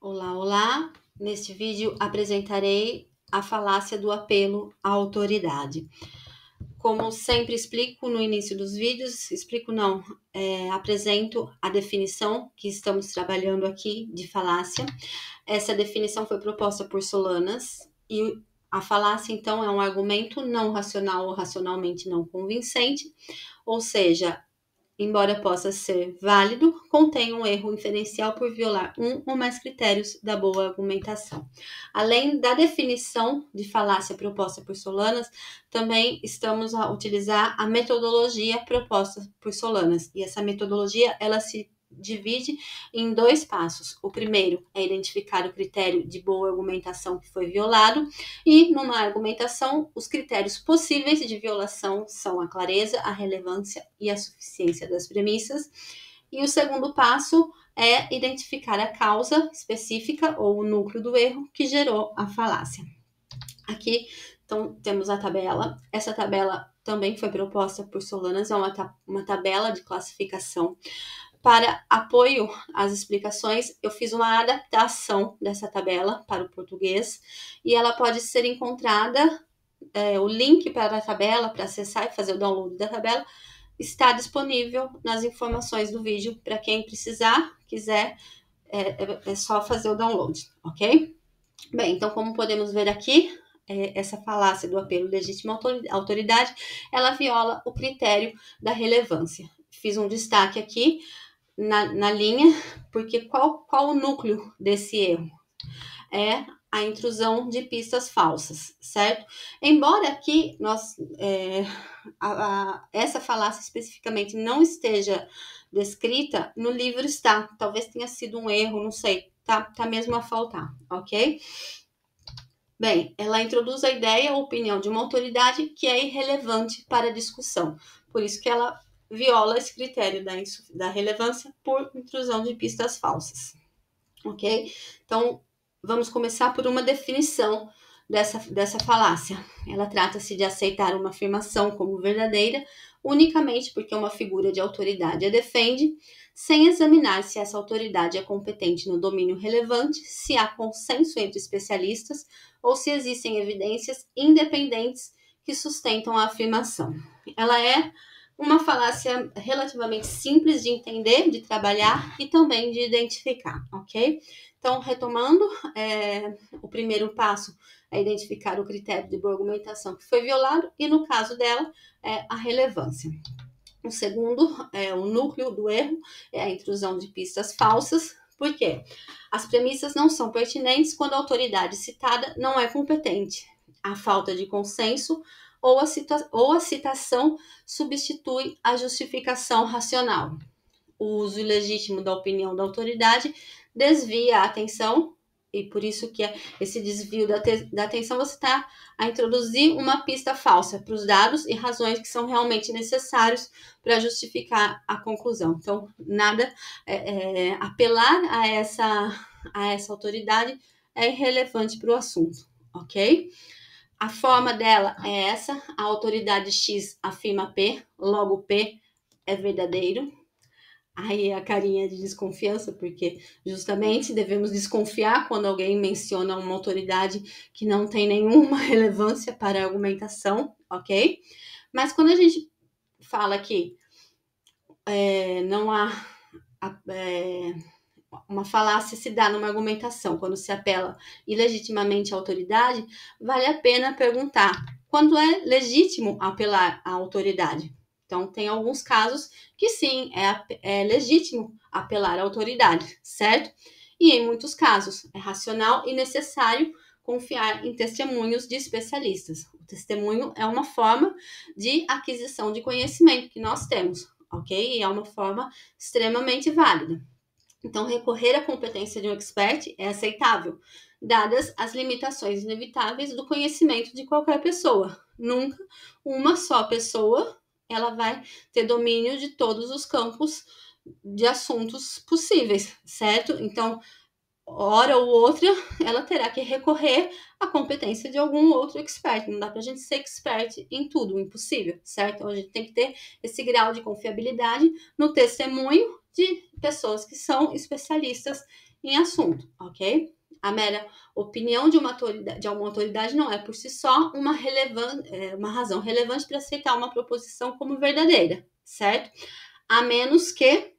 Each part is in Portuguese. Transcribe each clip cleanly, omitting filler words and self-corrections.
Olá, olá! Neste vídeo apresentarei a falácia do apelo à autoridade. Como sempre explico no início dos vídeos, apresento a definição que estamos trabalhando aqui de falácia. Essa definição foi proposta por Solanas e a falácia, então, é um argumento não racional ou racionalmente não convincente, ou seja, embora possa ser válido, contém um erro inferencial por violar um ou mais critérios da boa argumentação. Além da definição de falácia proposta por Solanas, também estamos a utilizar a metodologia proposta por Solanas. E essa metodologia, ela se divide em dois passos. O primeiro é identificar o critério de boa argumentação que foi violado, e numa argumentação, os critérios possíveis de violação são a clareza, a relevância e a suficiência das premissas. E o segundo passo é identificar a causa específica ou o núcleo do erro que gerou a falácia. Aqui, então, temos a tabela. Essa tabela também foi proposta por Solanas, é uma tabela de classificação. Para apoio às explicações, eu fiz uma adaptação dessa tabela para o português e ela pode ser encontrada, o link para a tabela, para acessar e fazer o download da tabela, está disponível nas informações do vídeo para quem quiser, é só fazer o download, ok? Bem, então como podemos ver aqui, essa falácia do apelo legítimo à autoridade, ela viola o critério da relevância. Fiz um destaque aqui na linha, porque qual o núcleo desse erro? É a intrusão de pistas falsas, certo? Embora aqui essa falácia especificamente não esteja descrita, no livro está. Talvez tenha sido um erro, não sei. Tá mesmo a faltar, ok? Bem, ela introduz a ideia ou opinião de uma autoridade que é irrelevante para a discussão. Por isso que ela viola esse critério da relevância por intrusão de pistas falsas, ok? Então, vamos começar por uma definição dessa falácia. Ela trata-se de aceitar uma afirmação como verdadeira unicamente porque uma figura de autoridade a defende, sem examinar se essa autoridade é competente no domínio relevante, se há consenso entre especialistas ou se existem evidências independentes que sustentam a afirmação. Ela é uma falácia relativamente simples de entender, de trabalhar e também de identificar, ok? Então, retomando, o primeiro passo é identificar o critério de boa argumentação que foi violado e, no caso dela, a relevância. O segundo, o núcleo do erro, é a intrusão de pistas falsas. Por quê? As premissas não são pertinentes quando a autoridade citada não é competente. A falta de consenso ou a citação substitui a justificação racional. O uso ilegítimo da opinião da autoridade desvia a atenção, e por isso que esse desvio da atenção você está a introduzir uma pista falsa para os dados e razões que são realmente necessários para justificar a conclusão. Então, apelar a essa autoridade é irrelevante para o assunto, ok? A forma dela é essa: a autoridade X afirma P, logo P é verdadeiro. Aí a carinha de desconfiança, porque justamente devemos desconfiar quando alguém menciona uma autoridade que não tem nenhuma relevância para a argumentação, ok? Mas quando a gente fala que não há uma falácia se dá numa argumentação, quando se apela ilegitimamente à autoridade, vale a pena perguntar quando é legítimo apelar à autoridade. Então, tem alguns casos que sim, é legítimo apelar à autoridade, certo? E em muitos casos é racional e necessário confiar em testemunhos de especialistas. O testemunho é uma forma de aquisição de conhecimento que nós temos, ok? E é uma forma extremamente válida. Então, recorrer à competência de um expert é aceitável, dadas as limitações inevitáveis do conhecimento de qualquer pessoa. Nunca uma só pessoa ela vai ter domínio de todos os campos de assuntos possíveis, certo? Então, hora ou outra, ela terá que recorrer à competência de algum outro expert. Não dá para a gente ser expert em tudo, impossível, certo? Então, a gente tem que ter esse grau de confiabilidade no testemunho de pessoas que são especialistas em assunto, ok? A mera opinião de uma autoridade não é por si só uma razão relevante para aceitar uma proposição como verdadeira, certo? A menos que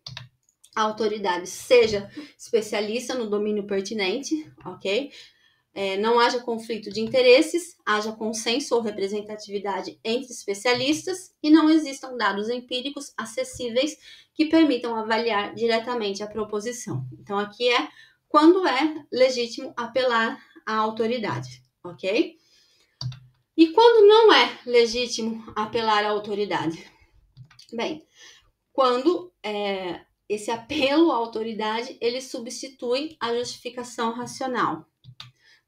a autoridade seja especialista no domínio pertinente, ok? Não haja conflito de interesses, haja consenso ou representatividade entre especialistas e não existam dados empíricos acessíveis que permitam avaliar diretamente a proposição. Então, aqui é quando é legítimo apelar à autoridade, ok? E quando não é legítimo apelar à autoridade? Bem, quando esse apelo à autoridade, ele substitui a justificação racional.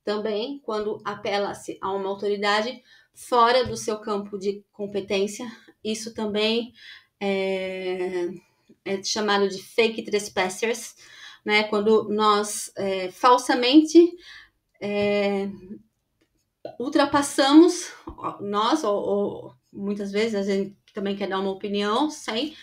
Também, quando apela-se a uma autoridade fora do seu campo de competência, isso também é chamado de fake trespassers, né? Quando nós falsamente ultrapassamos, nós, ou muitas vezes a gente também quer dar uma opinião sem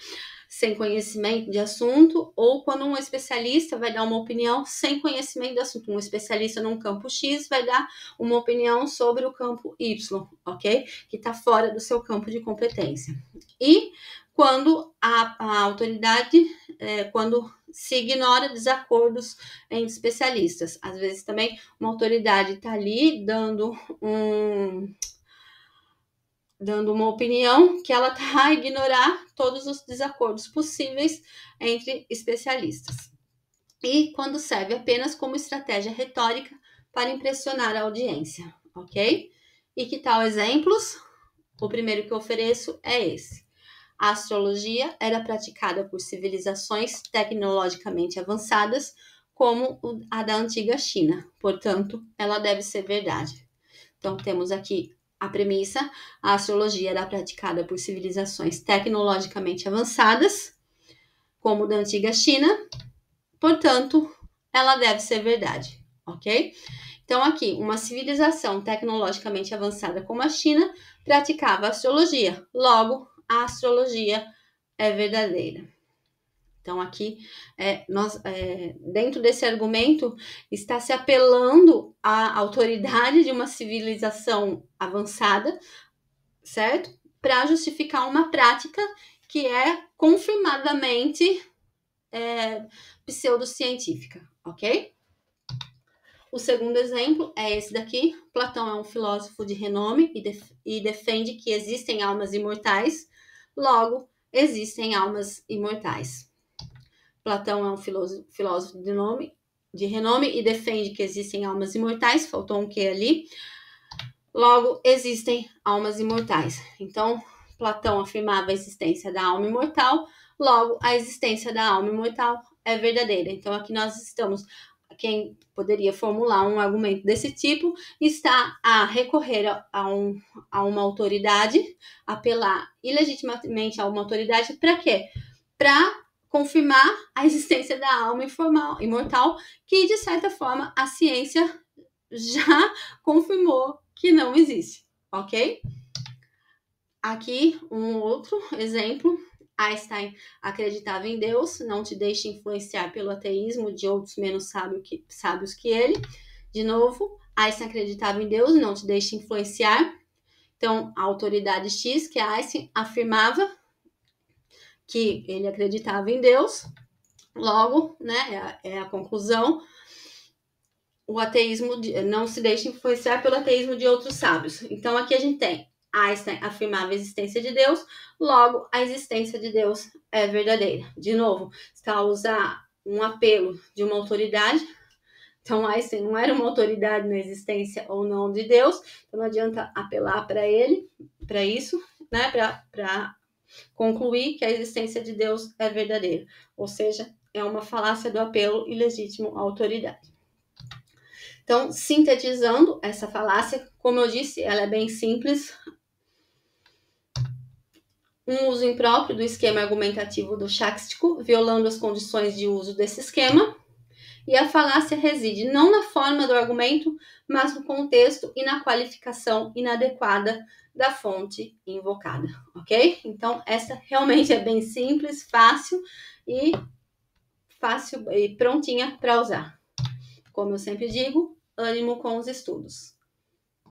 conhecimento de assunto, ou quando um especialista vai dar uma opinião sem conhecimento de assunto. Um especialista num campo X vai dar uma opinião sobre o campo Y, ok? Que está fora do seu campo de competência. E quando a autoridade, quando se ignora desacordos entre especialistas. Às vezes também uma autoridade está ali dando uma opinião que ela está a ignorar todos os desacordos possíveis entre especialistas. E quando serve apenas como estratégia retórica para impressionar a audiência, ok? E que tal exemplos? O primeiro que eu ofereço é esse. A astrologia era praticada por civilizações tecnologicamente avançadas, como a da antiga China. Portanto, ela deve ser verdade. Então, temos aqui a premissa: a astrologia era praticada por civilizações tecnologicamente avançadas, como da antiga China, portanto, ela deve ser verdade, ok? Então, aqui, uma civilização tecnologicamente avançada como a China praticava astrologia, logo, a astrologia é verdadeira. Então, aqui, dentro desse argumento, está se apelando à autoridade de uma civilização avançada, certo? Para justificar uma prática que é confirmadamente pseudocientífica, ok? O segundo exemplo é esse daqui. Platão é um filósofo de renome e defende que existem almas imortais, logo, existem almas imortais. Platão é um filósofo de renome e defende que existem almas imortais. Faltou um que ali. Logo, existem almas imortais. Então, Platão afirmava a existência da alma imortal. Logo, a existência da alma imortal é verdadeira. Então, aqui nós estamos... Quem poderia formular um argumento desse tipo está a recorrer a uma autoridade, apelar ilegitimamente a uma autoridade para quê? Para confirmar a existência da alma imortal, que, de certa forma, a ciência já confirmou que não existe, ok? Aqui, um outro exemplo. Einstein acreditava em Deus, não te deixe influenciar pelo ateísmo de outros menos sábios que ele. De novo, Einstein acreditava em Deus, não te deixe influenciar. Então, a autoridade X, que é Einstein, afirmava que ele acreditava em Deus. Logo, né, é a conclusão, o ateísmo não se deixa influenciar pelo ateísmo de outros sábios. Então, aqui a gente tem Einstein afirmava a existência de Deus, logo, a existência de Deus é verdadeira. De novo, está a usar um apelo de uma autoridade. Então, Einstein não era uma autoridade na existência ou não de Deus, então não adianta apelar para ele, para isso, né, para concluir que a existência de Deus é verdadeira. Ou seja, é uma falácia do apelo ilegítimo à autoridade. Então, sintetizando essa falácia, como eu disse, ela é bem simples. Um uso impróprio do esquema argumentativo do Chástico, violando as condições de uso desse esquema. E a falácia reside não na forma do argumento, mas no contexto e na qualificação inadequada da fonte invocada, ok? Então, essa realmente é bem simples, fácil e prontinha para usar. como eu sempre digo, ânimo com os estudos.